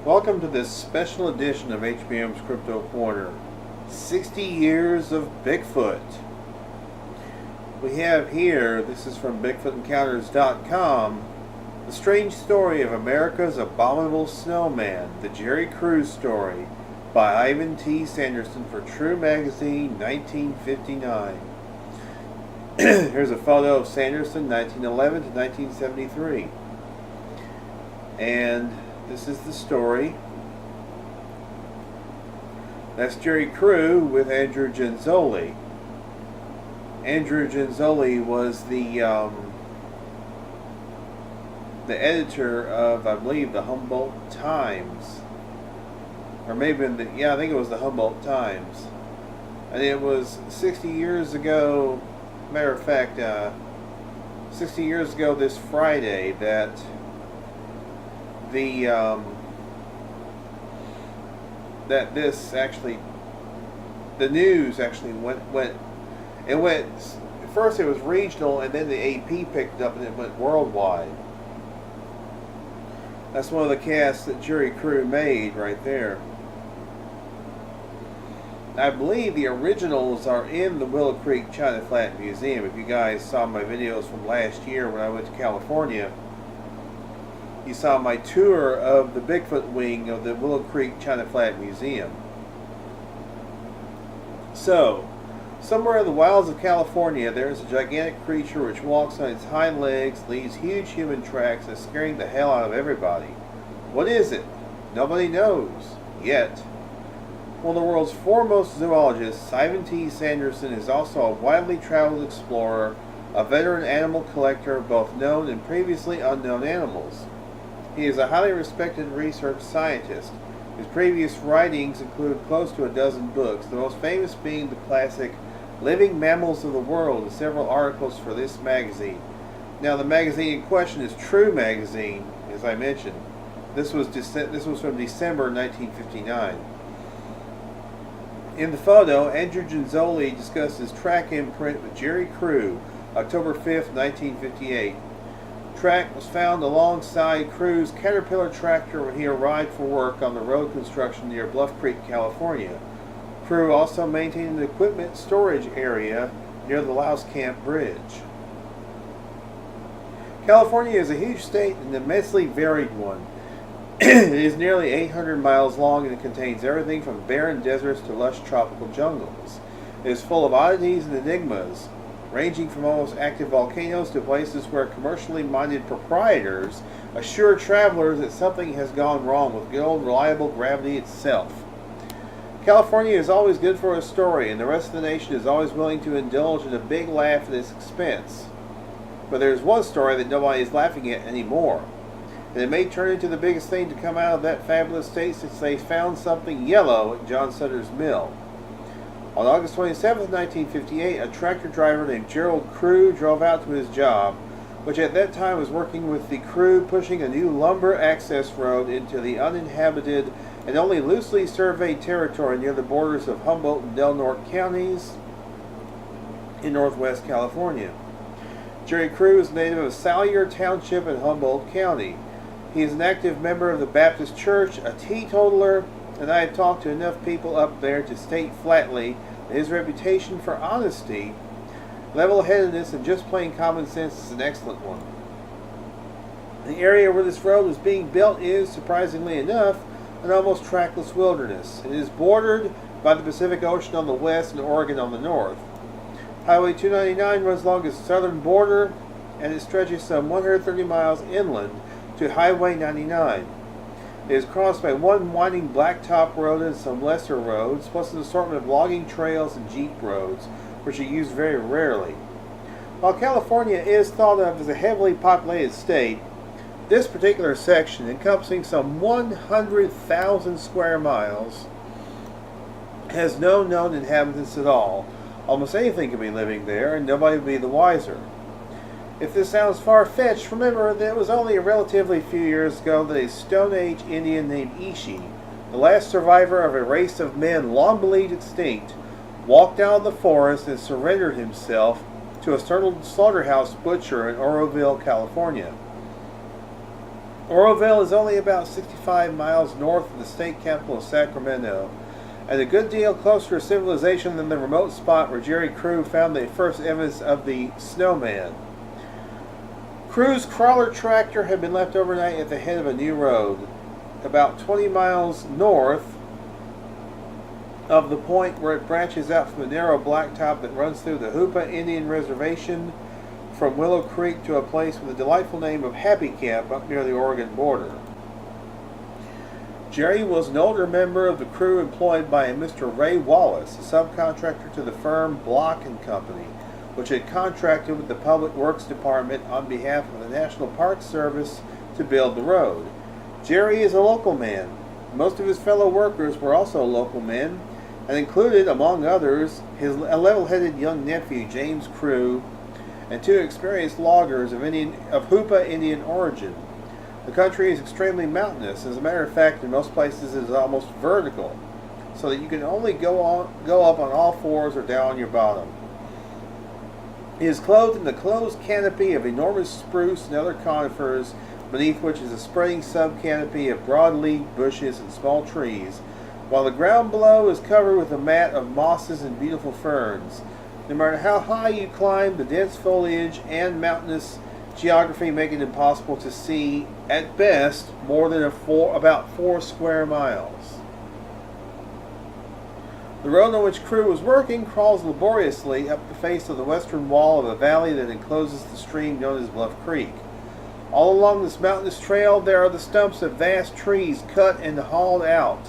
Welcome to this special edition of HBM's Crypto-Corner. 60 years of Bigfoot. We have here, this is from BigfootEncounters.com, the strange story of America's abominable snowman, the Jerry Crew story, by Ivan T. Sanderson for True Magazine, 1959. Here's a photo of Sanderson, 1911 to 1973. And this is the story. That's Jerry Crew with Andrew Genzoli. Andrew Genzoli was the editor of, I believe, the Humboldt Times, or maybe I think it was the Humboldt Times, and it was 60 years ago. Matter of fact, 60 years ago this Friday that the news actually went. First it was regional, and then the AP picked it up, and it went worldwide. That's one of the casts that Jerry Crew made right there. I believe the originals are in the Willow Creek China Flat Museum. If you guys saw my videos from last year when I went to California, you saw my tour of the Bigfoot wing of the Willow Creek China Flat Museum. So, somewhere in the wilds of California, there is a gigantic creature which walks on its hind legs, leaves huge human tracks, and is scaring the hell out of everybody. What is it? Nobody knows. Yet. One of the world's foremost zoologists, Ivan T. Sanderson, is also a widely traveled explorer, a veteran animal collector of both known and previously unknown animals. He is a highly respected research scientist. His previous writings include close to a dozen books, the most famous being the classic Living Mammals of the World, and several articles for this magazine. Now, the magazine in question is True Magazine, as I mentioned. This was from December 1959. In the photo, Andrew Genzoli discusses track imprint with Jerry Crew, October 5th, 1958. Track was found alongside Crew's Caterpillar tractor when he arrived for work on the road construction near Bluff Creek, California. Crew also maintained an equipment storage area near the Louse Camp Bridge. California is a huge state and an immensely varied one. It is nearly 800 miles long, and it contains everything from barren deserts to lush tropical jungles. It is full of oddities and enigmas, ranging from almost active volcanoes to places where commercially minded proprietors assure travelers that something has gone wrong with good old reliable gravity itself. California is always good for a story, and the rest of the nation is always willing to indulge in a big laugh at its expense. But there's one story that nobody is laughing at anymore. And it may turn into the biggest thing to come out of that fabulous state since they found something yellow at John Sutter's mill. On August 27, 1958, a tractor driver named Gerald Crew drove out to his job, which at that time was working with the crew pushing a new lumber access road into the uninhabited and only loosely surveyed territory near the borders of Humboldt and Del Norte counties in northwest California. Jerry Crew is a native of Salyer Township in Humboldt County. He is an active member of the Baptist Church, a teetotaler, and I have talked to enough people up there to state flatly that his reputation for honesty, level-headedness, and just plain common sense is an excellent one. The area where this road is being built is, surprisingly enough, an almost trackless wilderness. It is bordered by the Pacific Ocean on the west and Oregon on the north. Highway 299 runs along its southern border, and it stretches some 130 miles inland to Highway 99. It is crossed by one winding blacktop road and some lesser roads, plus an assortment of logging trails and jeep roads, which are used very rarely. While California is thought of as a heavily populated state, this particular section, encompassing some 100,000 square miles, has no known inhabitants at all. Almost anything could be living there, and nobody would be the wiser. If this sounds far-fetched, remember that it was only a relatively few years ago that a Stone Age Indian named Ishi, the last survivor of a race of men long believed extinct, walked out of the forest and surrendered himself to a startled slaughterhouse butcher in Oroville, California. Oroville is only about 65 miles north of the state capital of Sacramento, and a good deal closer to civilization than the remote spot where Jerry Crew found the first evidence of the snowman. Crew's crawler tractor had been left overnight at the head of a new road, about 20 miles north of the point where it branches out from the narrow blacktop that runs through the Hoopa Indian Reservation from Willow Creek to a place with the delightful name of Happy Camp up near the Oregon border. Jerry was an older member of the crew employed by a Mr. Ray Wallace, a subcontractor to the firm Block & Company, which had contracted with the Public Works Department on behalf of the National Park Service to build the road. Jerry is a local man. Most of his fellow workers were also local men, and included, among others, his level-headed young nephew, James Crew, and two experienced loggers of Hoopa Indian origin. The country is extremely mountainous. As a matter of fact, in most places it is almost vertical, so that you can only go up on all fours or down on your bottom. He is clothed in the closed canopy of enormous spruce and other conifers, beneath which is a spreading subcanopy of broad-leaved bushes and small trees, while the ground below is covered with a mat of mosses and beautiful ferns. No matter how high you climb, the dense foliage and mountainous geography make it impossible to see, at best, more than about 4 square miles. The road on which Crew was working crawls laboriously up the face of the western wall of a valley that encloses the stream known as Bluff Creek. All along this mountainous trail there are the stumps of vast trees cut and hauled out,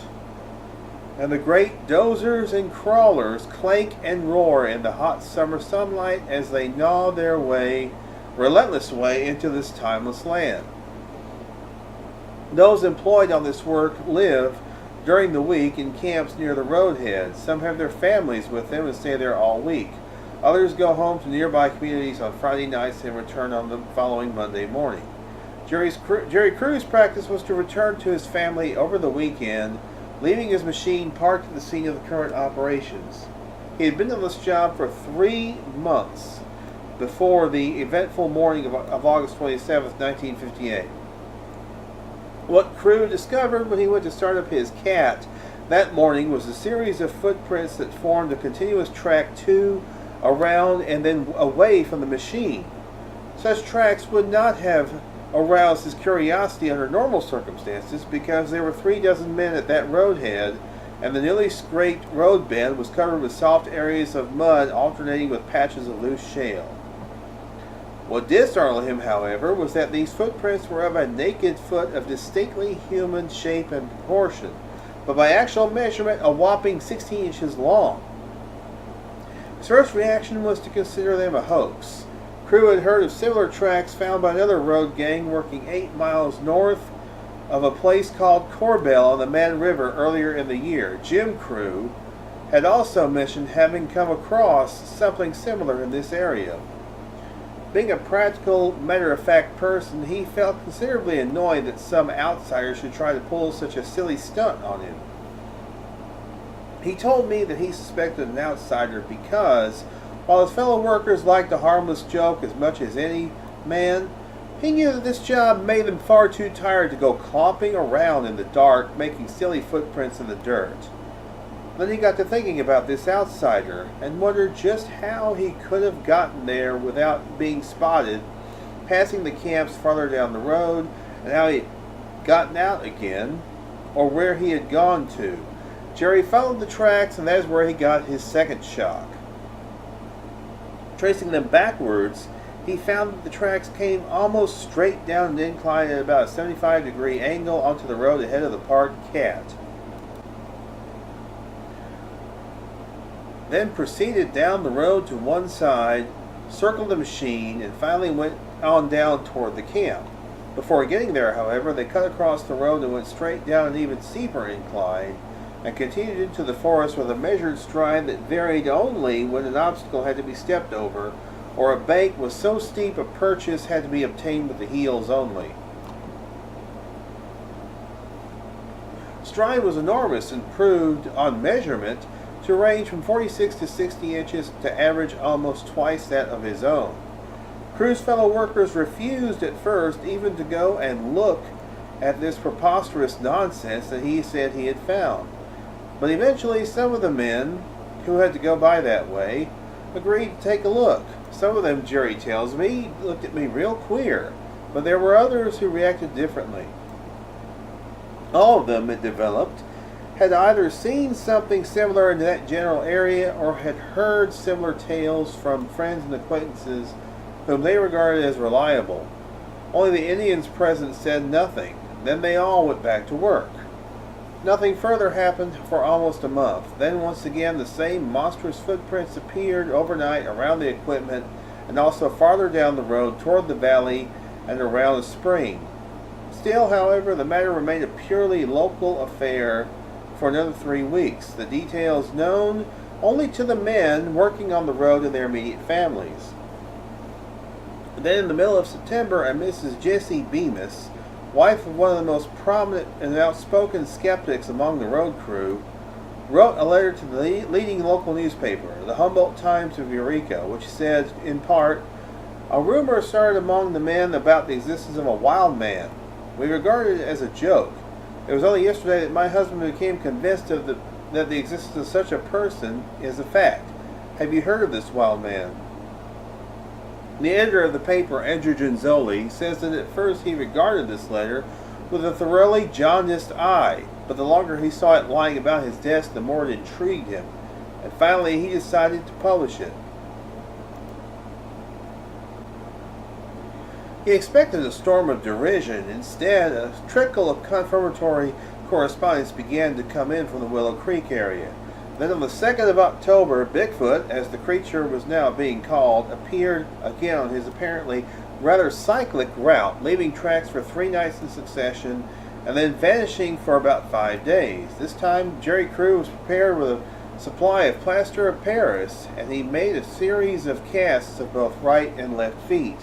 and the great dozers and crawlers clank and roar in the hot summer sunlight as they gnaw their relentless way into this timeless land. Those employed on this work live during the week in camps near the roadhead. Some have their families with them and stay there all week. Others go home to nearby communities on Friday nights and return on the following Monday morning. Jerry Crew's practice was to return to his family over the weekend, leaving his machine parked at the scene of the current operations. He had been on this job for 3 months before the eventful morning of August 27, 1958. What Crew discovered when he went to start up his cat that morning was a series of footprints that formed a continuous track to, around, and then away from the machine. Such tracks would not have aroused his curiosity under normal circumstances because there were 36 men at that roadhead, and the newly scraped roadbed was covered with soft areas of mud alternating with patches of loose shale. What did startle him, however, was that these footprints were of a naked foot of distinctly human shape and proportion, but by actual measurement a whopping 16 inches long. His first reaction was to consider them a hoax. Crew had heard of similar tracks found by another road gang working 8 miles north of a place called Corbell on the Mad River earlier in the year. Jim Crew had also mentioned having come across something similar in this area. Being a practical, matter-of-fact person, he felt considerably annoyed that some outsider should try to pull such a silly stunt on him. He told me that he suspected an outsider because, while his fellow workers liked a harmless joke as much as any man, he knew that this job made them far too tired to go clomping around in the dark, making silly footprints in the dirt. Then he got to thinking about this outsider, and wondered just how he could have gotten there without being spotted, passing the camps farther down the road, and how he had gotten out again, or where he had gone to. Jerry followed the tracks, and that is where he got his second shock. Tracing them backwards, he found that the tracks came almost straight down an incline at about a 75-degree angle onto the road ahead of the parked cat. Then proceeded down the road to one side, circled the machine, and finally went on down toward the camp. Before getting there, however, they cut across the road and went straight down an even steeper incline, and continued into the forest with a measured stride that varied only when an obstacle had to be stepped over, or a bank was so steep a purchase had to be obtained with the heels only. Stride was enormous and proved, on measurement, to range from 46 to 60 inches to average almost twice that of his own. Crew's fellow workers refused at first even to go and look at this preposterous nonsense that he said he had found. But eventually some of the men, who had to go by that way, agreed to take a look. Some of them, Jerry tells me, looked at me real queer, but there were others who reacted differently. All of them, it developed, had either seen something similar in that general area or had heard similar tales from friends and acquaintances whom they regarded as reliable. Only the Indians present said nothing. Then they all went back to work. Nothing further happened for almost a month. Then once again the same monstrous footprints appeared overnight around the equipment and also farther down the road toward the valley and around a spring. Still, however, the matter remained a purely local affair for another 3 weeks, the details known only to the men working on the road and their immediate families. Then in the middle of September, a Mrs. Jessie Bemis, wife of one of the most prominent and outspoken skeptics among the road crew, wrote a letter to the leading local newspaper, the Humboldt Times of Eureka, which said, in part, "A rumor started among the men about the existence of a wild man. We regarded it as a joke. It was only yesterday that my husband became convinced that the existence of such a person is a fact. Have you heard of this wild man?" The editor of the paper, Andrew Genzoli, says that at first he regarded this letter with a thoroughly jaundiced eye, but the longer he saw it lying about his desk, the more it intrigued him, and finally he decided to publish it. He expected a storm of derision. Instead, a trickle of confirmatory correspondence began to come in from the Willow Creek area. Then on the 2nd of October, Bigfoot, as the creature was now being called, appeared again on his apparently rather cyclic route, leaving tracks for 3 nights in succession and then vanishing for about 5 days. This time, Jerry Crew was prepared with a supply of plaster of Paris, and he made a series of casts of both right and left feet.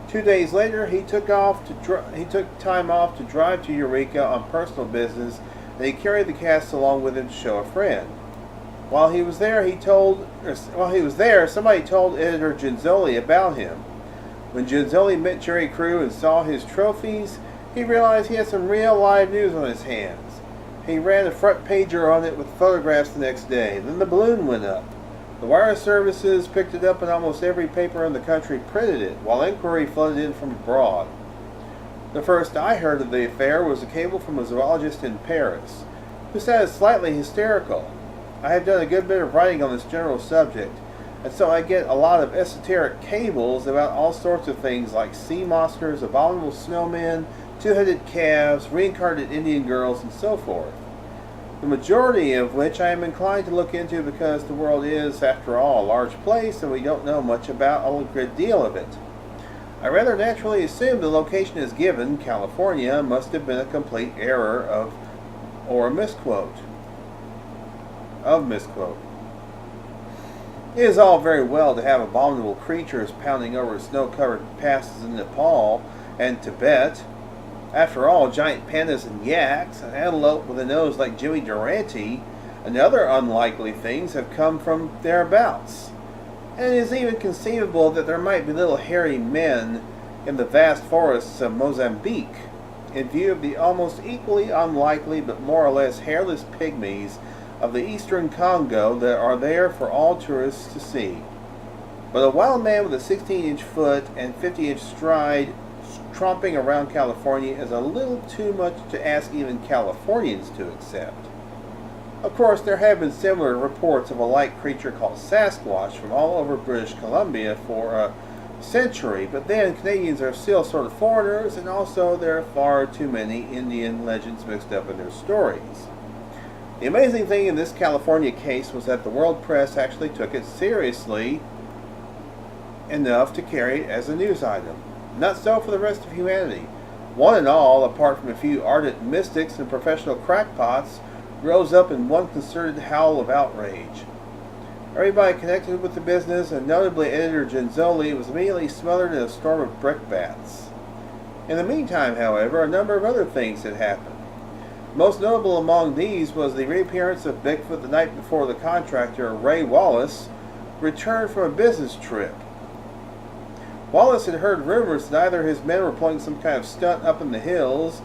2 days later, he took time off to drive to Eureka on personal business, and he carried the casts along with him to show a friend. While he was there, somebody told editor Genzoli about him. When Genzoli met Jerry Crew and saw his trophies, he realized he had some real live news on his hands. He ran a front pager on it with photographs the next day. Then the balloon went up. The wire services picked it up, and almost every paper in the country printed it, while inquiry flooded in from abroad. The first I heard of the affair was a cable from a zoologist in Paris, who sounded slightly hysterical. I have done a good bit of writing on this general subject, and so I get a lot of esoteric cables about all sorts of things like sea monsters, abominable snowmen, two-headed calves, reincarnated Indian girls, and so forth. The majority of which I am inclined to look into because the world is, after all, a large place and we don't know much about a good deal of it. I rather naturally assume the location is given, California, must have been a complete error or a misquote. It is all very well to have abominable creatures pounding over snow-covered passes in Nepal and Tibet. After all, giant pandas and yaks, an antelope with a nose like Jimmy Durante, and other unlikely things have come from thereabouts. And it is even conceivable that there might be little hairy men in the vast forests of Mozambique, in view of the almost equally unlikely but more or less hairless pygmies of the eastern Congo that are there for all tourists to see. But a wild man with a 16-inch foot and 50-inch stride tromping around California is a little too much to ask even Californians to accept. Of course, there have been similar reports of a like creature called Sasquatch from all over British Columbia for a century, but then Canadians are still sort of foreigners, and also there are far too many Indian legends mixed up in their stories. The amazing thing in this California case was that the world press actually took it seriously enough to carry it as a news item. Not so for the rest of humanity. One and all, apart from a few ardent mystics and professional crackpots, rose up in one concerted howl of outrage. Everybody connected with the business, and notably editor Genzoli, was immediately smothered in a storm of brickbats. In the meantime, however, a number of other things had happened. Most notable among these was the reappearance of Bigfoot the night before the contractor, Ray Wallace, returned from a business trip. Wallace had heard rumors that either his men were pulling some kind of stunt up in the hills,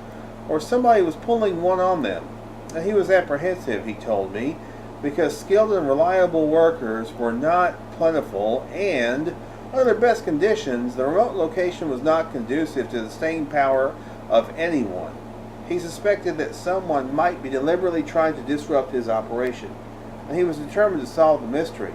or somebody was pulling one on them. And he was apprehensive, he told me, because skilled and reliable workers were not plentiful, and under their best conditions, the remote location was not conducive to the staying power of anyone. He suspected that someone might be deliberately trying to disrupt his operation, and he was determined to solve the mystery.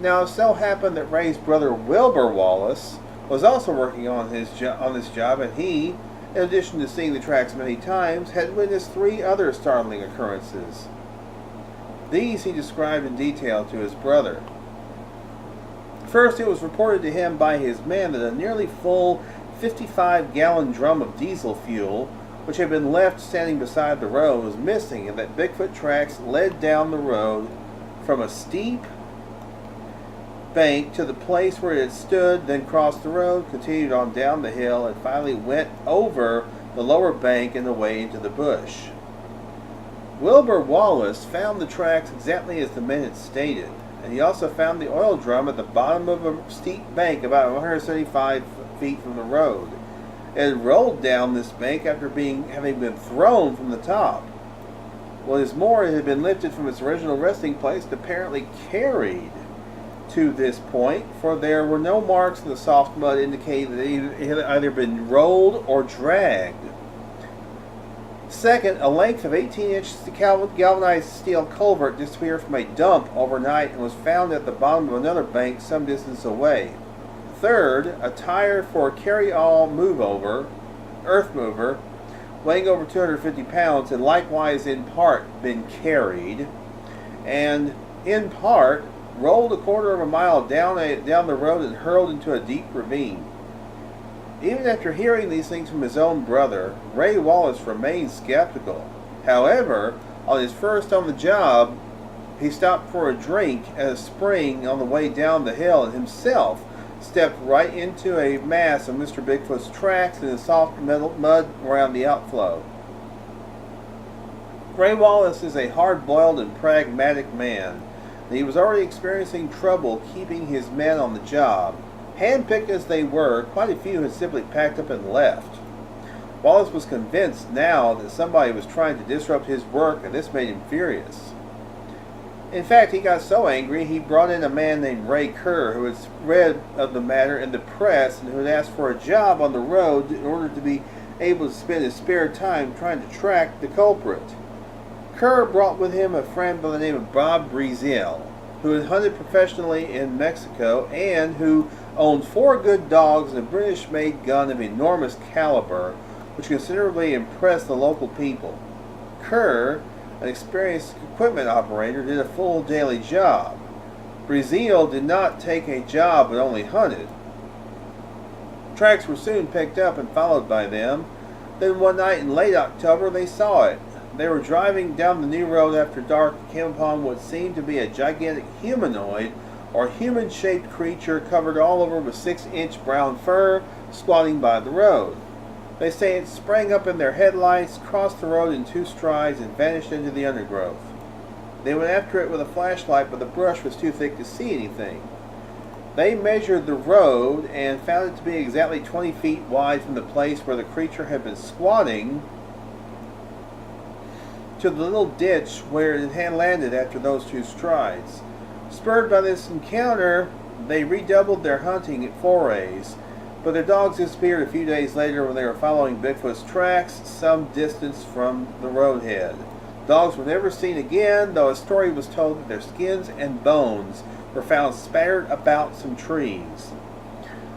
Now, it so happened that Ray's brother Wilbur Wallace was also working on this job, and he, in addition to seeing the tracks many times, had witnessed 3 other startling occurrences. These he described in detail to his brother. First, it was reported to him by his men that a nearly full 55-gallon drum of diesel fuel, which had been left standing beside the road, was missing, and that Bigfoot tracks led down the road from a steep bank to the place where it had stood, then crossed the road, continued on down the hill, and finally went over the lower bank and away into the bush. Wilbur Wallace found the tracks exactly as the men had stated, and he also found the oil drum at the bottom of a steep bank about 175 feet from the road. It had rolled down this bank after having been thrown from the top. What is more, it had been lifted from its original resting place and apparently carried to this point, for there were no marks in the soft mud indicating that it had either been rolled or dragged. Second, a length of 18 inches galvanized steel culvert disappeared from a dump overnight and was found at the bottom of another bank some distance away. Third, a tire for a carry-all earth mover, weighing over 250 pounds, had likewise in part been carried, and in part rolled a quarter of a mile down the road and hurled into a deep ravine. Even after hearing these things from his own brother, Ray Wallace remained skeptical. However, on his first on the job, he stopped for a drink at a spring on the way down the hill and himself stepped right into a mass of Mr. Bigfoot's tracks in the soft mud around the outflow. Ray Wallace is a hard-boiled and pragmatic man. He was already experiencing trouble keeping his men on the job. Hand-picked as they were, quite a few had simply packed up and left. Wallace was convinced now that somebody was trying to disrupt his work, and this made him furious. In fact, he got so angry he brought in a man named Ray Kerr, who had read of the matter in the press and who had asked for a job on the road in order to be able to spend his spare time trying to track the culprit. Kerr brought with him a friend by the name of Bob Breezel, who had hunted professionally in Mexico and who owned 4 good dogs and a British-made gun of enormous caliber, which considerably impressed the local people. Kerr, an experienced equipment operator, did a full daily job. Breezel did not take a job but only hunted. Tracks were soon picked up and followed by them. Then one night in late October they saw it. They were driving down the new road after dark and came upon what seemed to be a gigantic humanoid or human-shaped creature covered all over with 6-inch brown fur squatting by the road. They say it sprang up in their headlights, crossed the road in 2 strides, and vanished into the undergrowth. They went after it with a flashlight, but the brush was too thick to see anything. They measured the road and found it to be exactly 20 feet wide from the place where the creature had been squatting to the little ditch where it had landed after those 2 strides. Spurred by this encounter, they redoubled their hunting forays, but their dogs disappeared a few days later when they were following Bigfoot's tracks some distance from the roadhead. Dogs were never seen again, though a story was told that their skins and bones were found spattered about some trees.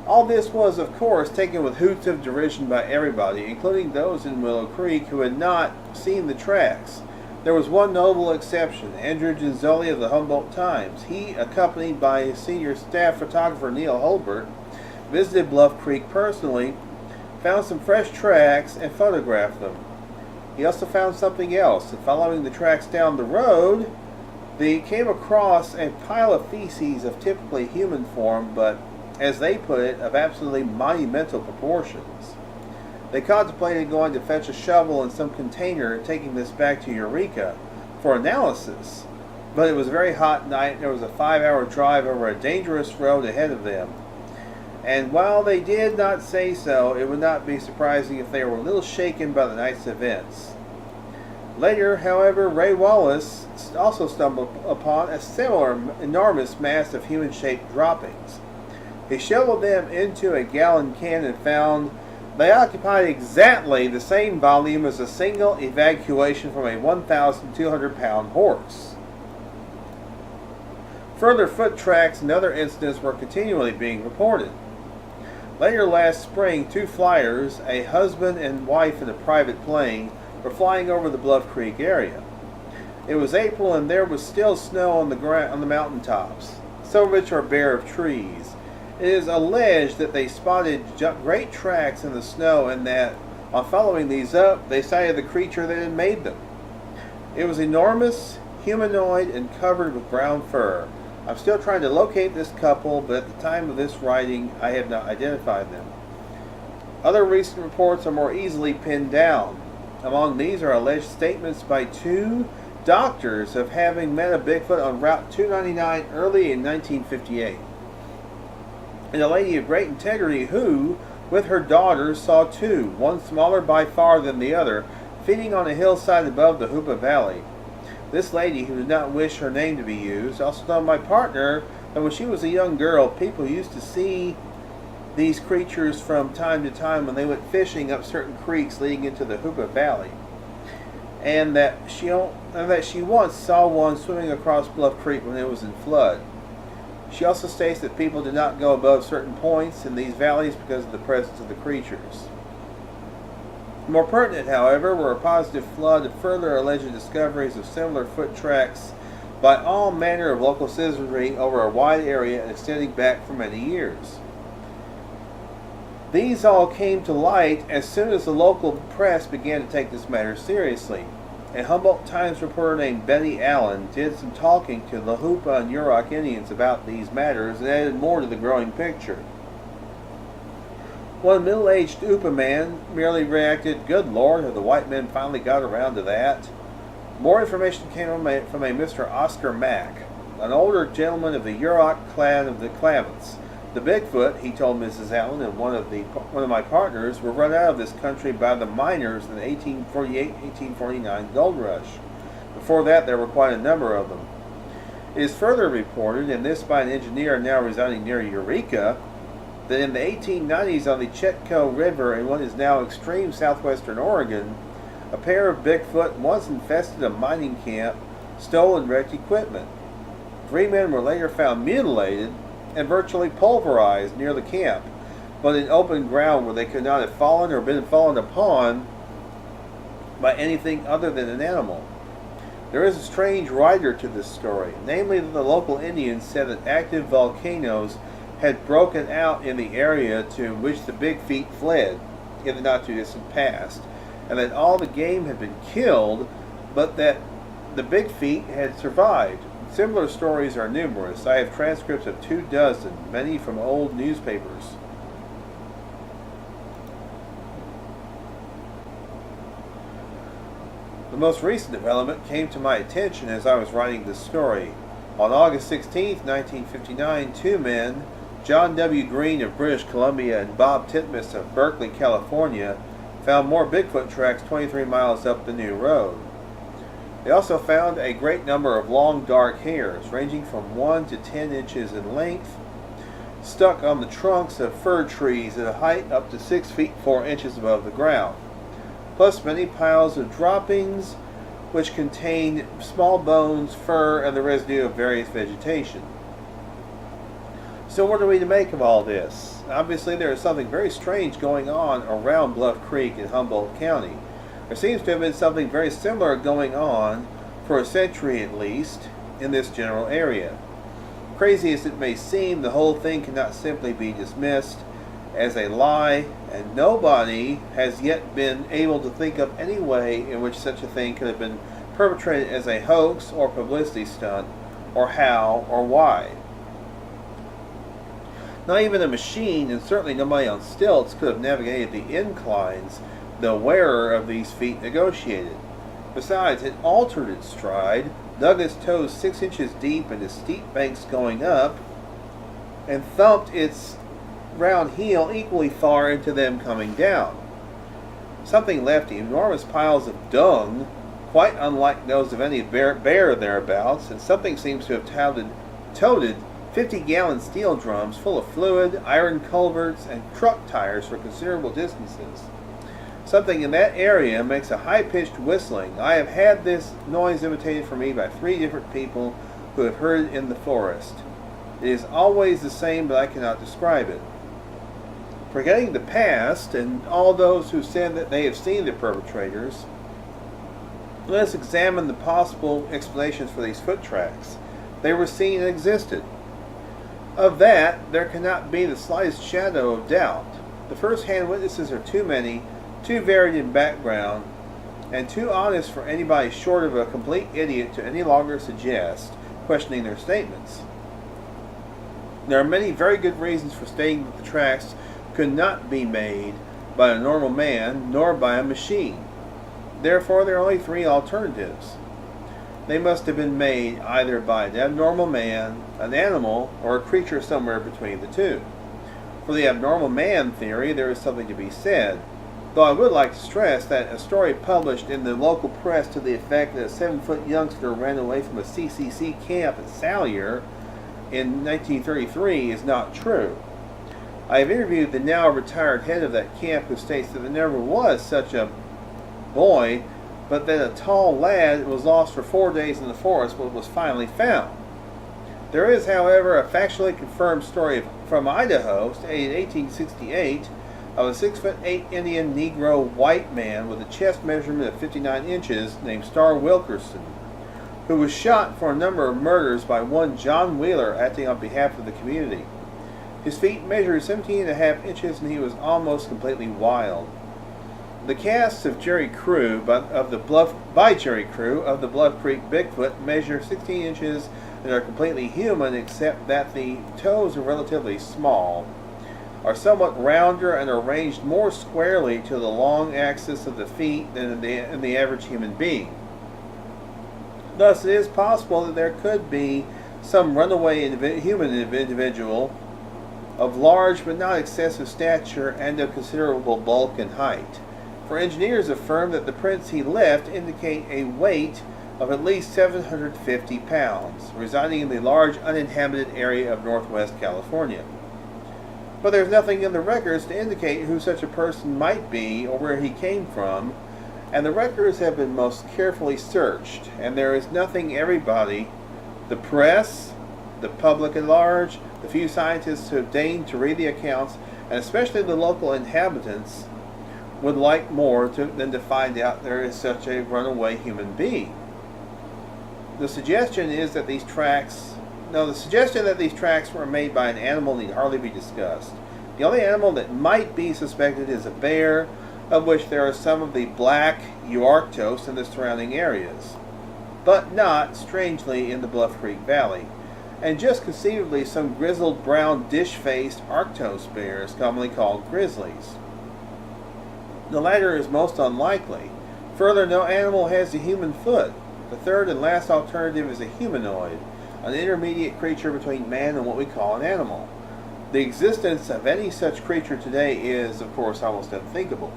All this was, of course, taken with hoots of derision by everybody, including those in Willow Creek who had not seen the tracks. There was one notable exception, Andrew Genzoli of the Humboldt Times. He, accompanied by his senior staff photographer Neil Holbert, visited Bluff Creek personally, found some fresh tracks, and photographed them. He also found something else, and following the tracks down the road, they came across a pile of feces of typically human form, but, as they put it, of absolutely monumental proportions. They contemplated going to fetch a shovel and some container and taking this back to Eureka for analysis, but it was a very hot night and there was a 5-hour drive over a dangerous road ahead of them. And while they did not say so, it would not be surprising if they were a little shaken by the night's events. Later, however, Ray Wallace also stumbled upon a similar enormous mass of human-shaped droppings. He shoveled them into a gallon can and found they occupied exactly the same volume as a single evacuation from a 1,200-pound horse. Further foot tracks and other incidents were continually being reported. Later last spring, two flyers, a husband and wife in a private plane, were flying over the Bluff Creek area. It was April and there was still snow on the mountaintops, some of which are bare of trees. It is alleged that they spotted great tracks in the snow and that, on following these up, they sighted the creature that had made them. It was enormous, humanoid, and covered with brown fur. I'm still trying to locate this couple, but at the time of this writing, I have not identified them. Other recent reports are more easily pinned down. Among these are alleged statements by two doctors of having met a Bigfoot on Route 299 early in 1958. And a lady of great integrity who, with her daughters, saw two, one smaller by far than the other, feeding on a hillside above the Hoopa Valley. This lady, who did not wish her name to be used, also told my partner that when she was a young girl, people used to see these creatures from time to time when they went fishing up certain creeks leading into the Hoopa Valley, and that she once saw one swimming across Bluff Creek when it was in flood. She also states that people did not go above certain points in these valleys because of the presence of the creatures. More pertinent, however, were a positive flood of further alleged discoveries of similar foot tracks by all manner of local citizenry over a wide area and extending back for many years. These all came to light as soon as the local press began to take this matter seriously. A Humboldt Times reporter named Benny Allen did some talking to the Hoopa and Yurok Indians about these matters and added more to the growing picture. One middle-aged Hoopa man merely reacted, "Good Lord, have the white men finally got around to that?" More information came from a Mr. Oscar Mack, an older gentleman of the Yurok clan of the Klamaths. The Bigfoot, he told Mrs. Allen and one of my partners, were run out of this country by the miners in the 1848-1849 gold rush. Before that, there were quite a number of them. It is further reported, and this by an engineer now residing near Eureka, that in the 1890s on the Chetco River in what is now extreme southwestern Oregon, a pair of Bigfoot once infested a mining camp, stole and wrecked equipment. 3 men were later found mutilated and virtually pulverized near the camp, but in open ground where they could not have fallen or been fallen upon by anything other than an animal. There is a strange rider to this story, namely that the local Indians said that active volcanoes had broken out in the area to which the Big Feet fled in the not-too-distant past, and that all the game had been killed, but that the Big Feet had survived. Similar stories are numerous. I have transcripts of 24, many from old newspapers. The most recent development came to my attention as I was writing this story. On August 16, 1959, 2 men, John W. Green of British Columbia and Bob Titmus of Berkeley, California, found more Bigfoot tracks 23 miles up the new road. They also found a great number of long dark hairs, ranging from 1 to 10 inches in length, stuck on the trunks of fir trees at a height up to 6 feet 4 inches above the ground, plus many piles of droppings which contained small bones, fur, and the residue of various vegetation. So what are we to make of all this? Obviously there is something very strange going on around Bluff Creek in Humboldt County. There seems to have been something very similar going on, for a century at least, in this general area. Crazy as it may seem, the whole thing cannot simply be dismissed as a lie, and nobody has yet been able to think of any way in which such a thing could have been perpetrated as a hoax or publicity stunt, or how or why. Not even a machine, and certainly nobody on stilts, could have navigated the inclines the wearer of these feet negotiated. Besides, it altered its stride, dug its toes 6 inches deep into steep banks going up, and thumped its round heel equally far into them coming down. Something left enormous piles of dung, quite unlike those of any bear thereabouts, and something seems to have toted 50-gallon steel drums full of fluid, iron culverts, and truck tires for considerable distances. Something in that area makes a high-pitched whistling. I have had this noise imitated for me by 3 different people who have heard it in the forest. It is always the same, but I cannot describe it. Forgetting the past and all those who said that they have seen the perpetrators, let us examine the possible explanations for these foot tracks. They were seen and existed. Of that, there cannot be the slightest shadow of doubt. The first-hand witnesses are too many, too varied in background, and too honest for anybody short of a complete idiot to any longer suggest questioning their statements. There are many very good reasons for stating that the tracks could not be made by a normal man nor by a machine. Therefore, there are only 3 alternatives. They must have been made either by an abnormal man, an animal, or a creature somewhere between the two. For the abnormal man theory, there is something to be said, though I would like to stress that a story published in the local press to the effect that a 7-foot youngster ran away from a CCC camp at Salyer in 1933 is not true. I have interviewed the now retired head of that camp, who states that there never was such a boy, but that a tall lad was lost for 4 days in the forest but was finally found. There is, however, a factually confirmed story from Idaho, stated in 1868, of a 6'8" Indian Negro white man with a chest measurement of 59 inches named Star Wilkerson, who was shot for a number of murders by one John Wheeler acting on behalf of the community. His feet measured 17.5 inches and he was almost completely wild. The casts of Jerry Crew of the Bluff Creek Bigfoot measure 16 inches and are completely human, except that the toes are relatively small, are somewhat rounder, and are arranged more squarely to the long axis of the feet than in the average human being. Thus, it is possible that there could be some runaway human individual of large but not excessive stature and of considerable bulk and height. For engineers affirm that the prints he left indicate a weight of at least 750 pounds, residing in the large uninhabited area of northwest California. But there's nothing in the records to indicate who such a person might be or where he came from, and the records have been most carefully searched, and there is nothing everybody, the press, the public at large, the few scientists who have deigned to read the accounts, and especially the local inhabitants, would like more than to find out there is such a runaway human being. The suggestion that these tracks were made by an animal need hardly be discussed. The only animal that might be suspected is a bear, of which there are some of the black Euarctos in the surrounding areas, but not, strangely, in the Bluff Creek Valley, and just conceivably some grizzled brown dish-faced Arctos bears, commonly called grizzlies. The latter is most unlikely. Further, no animal has a human foot. The third and last alternative is a humanoid, an intermediate creature between man and what we call an animal. The existence of any such creature today is, of course, almost unthinkable.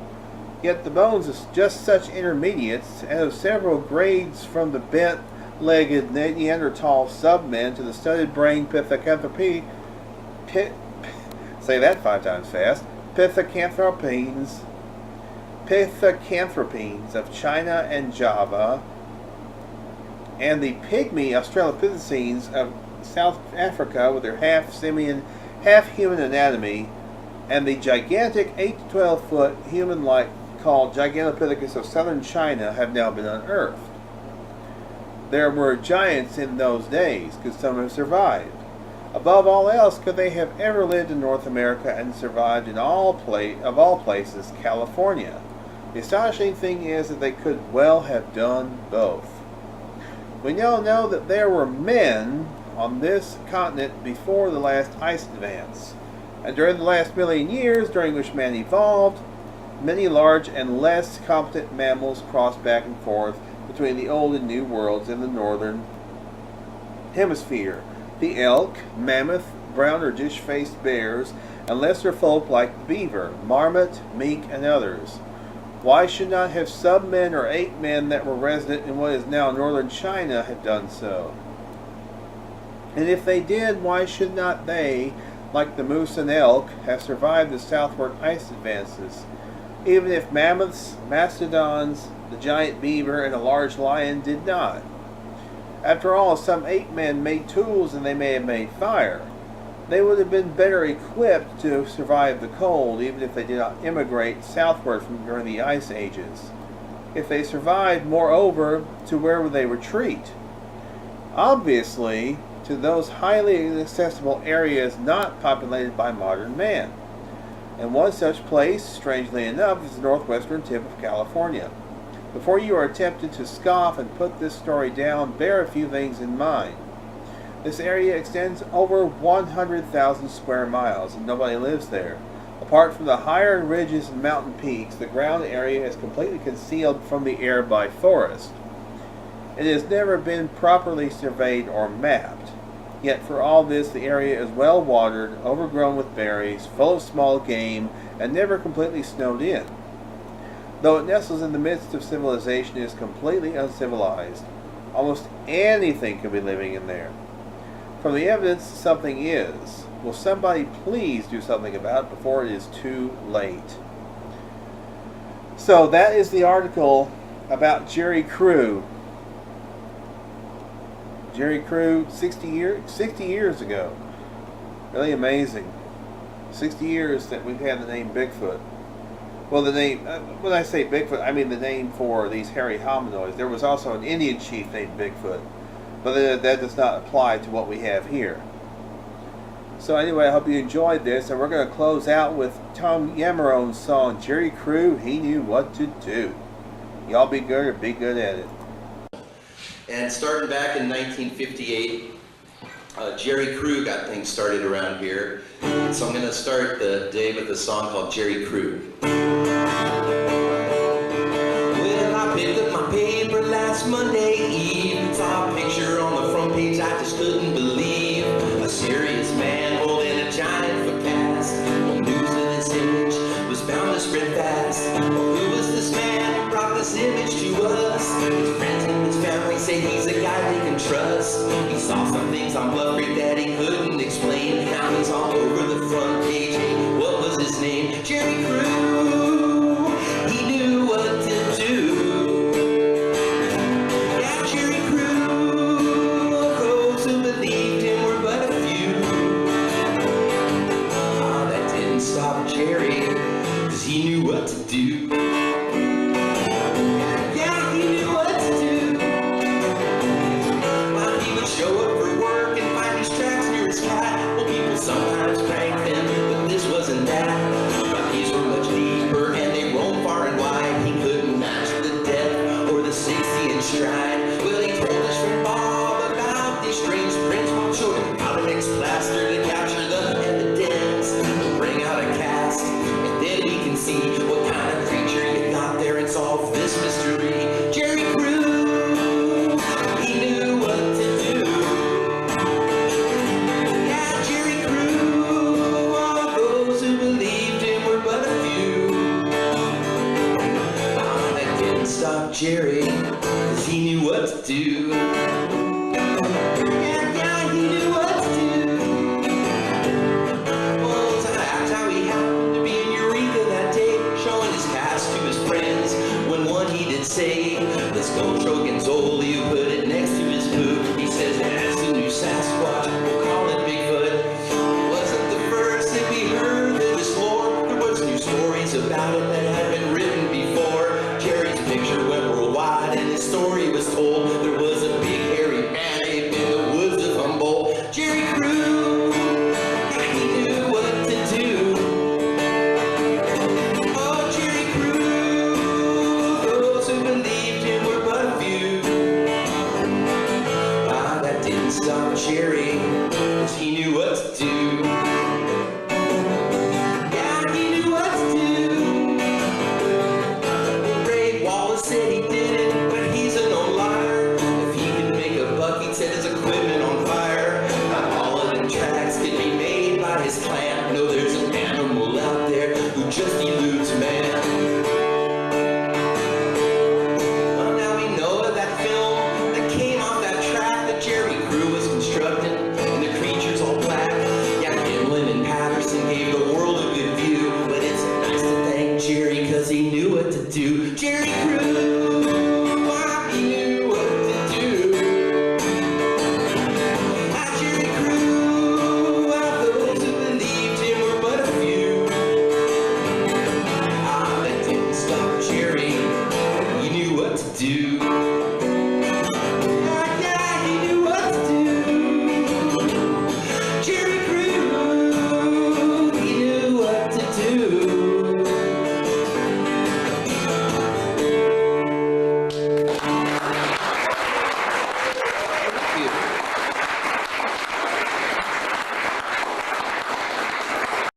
Yet the bones of just such intermediates, and of several grades from the bent-legged Neanderthal submen to the studded-brained Pithecanthropines, say that 5 times fast, Pithecanthropines of China and Java, and the pygmy Australopithecines of South Africa with their half-simian, half-human anatomy, and the gigantic 8 to 12 foot human-like called Gigantopithecus of southern China have now been unearthed. There were giants in those days. Could some have survived? Above all else, could they have ever lived in North America and survived in of all places, California? The astonishing thing is that they could well have done both. We now know that there were men on this continent before the last ice advance, and during the last million years during which man evolved, many large and less competent mammals crossed back and forth between the old and new worlds in the northern hemisphere. The elk, mammoth, brown or dish-faced bears, and lesser folk like the beaver, marmot, mink, and others. Why should not have submen or ape men that were resident in what is now northern China have done so? And if they did, why should not they, like the moose and elk, have survived the southward ice advances? Even if mammoths, mastodons, the giant beaver, and a large lion did not. After all, some ape men made tools and they may have made fire. They would have been better equipped to survive the cold, even if they did not immigrate southward from during the ice ages. If they survived, moreover, to where would they retreat? Obviously, to those highly inaccessible areas not populated by modern man. And one such place, strangely enough, is the northwestern tip of California. Before you are tempted to scoff and put this story down, bear a few things in mind. This area extends over 100,000 square miles, and nobody lives there. Apart from the higher ridges and mountain peaks, the ground area is completely concealed from the air by forest. It has never been properly surveyed or mapped. Yet for all this, the area is well watered, overgrown with berries, full of small game, and never completely snowed in. Though it nestles in the midst of civilization, it is completely uncivilized. Almost anything could be living in there. From the evidence, something is. Will somebody please do something about it before it is too late? So that is the article about Jerry Crew. Jerry Crew, 60 years ago. Really amazing. 60 years that we've had the name Bigfoot. Well, the name, when I say Bigfoot, I mean the name for these hairy hominoids. There was also an Indian chief named Bigfoot, but that does not apply to what we have here. So anyway, I hope you enjoyed this, and we're going to close out with Tom Yamarone's song, Jerry Crew, He Knew What to Do. Y'all be good or be good at it. And starting back in 1958, Jerry Crew got things started around here. So I'm going to start the day with a song called Jerry Crew. Well, I picked up my paper last Monday Eve. Saw a picture on the front page I just couldn't believe. A serious man holding a giant foot cast. Well, news of this image was bound to spread fast. Well, who was this man who brought this image to us? His friends and his family say he's a guy they can trust. He saw some things on Bluff Creek that he couldn't explain. Now he's all over the front page. What was his name? Jerry Crew. He knew what to do. Yeah, Jerry Crew. Those who believed him were but a few. Ah, that didn't stop Jerry, 'cause he knew what to do. Yeah, he knew what to do. While he would show up for work and find his tracks near his cat. Well, people sometimes pranked him, but this wasn't that. But these were much deeper and they roamed far and wide. He couldn't match the depth or the 60-inch stride. Well, he told us from Bob about these strange prints. Bob showed him how to mix plaster to capture the evidence. Bring out a cast, and then we can see what kind of creature you got there and solve this mystery. Jerry Crew, he knew what to do. Yeah, Jerry Crew, all those who believed him were but a few. Ah, that didn't stop Jerry, 'cause he knew what to do. Yeah, he knew what to do. Well, that's how he happened to be in Eureka that day, showing his cast to his friends. When one he did say, let's go Trogan's old, you put it next to his boot. He says, that's the new Sasquatch, we'll call it Bigfoot. It wasn't the first that we heard of this lore. There was new stories about it that had been written before. Jerry's picture went worldwide and his story was told. There was a big hairy man in the woods of Humboldt. Jerry Crew, he knew what to do. Oh, Jerry Crew, those who believed him were but a few. Ah, that didn't stop Jerry, 'cause he knew what to do. Yeah, he knew what to do. Ray Wallace said he did it, but he's a no liar. you, Jerry Cruz.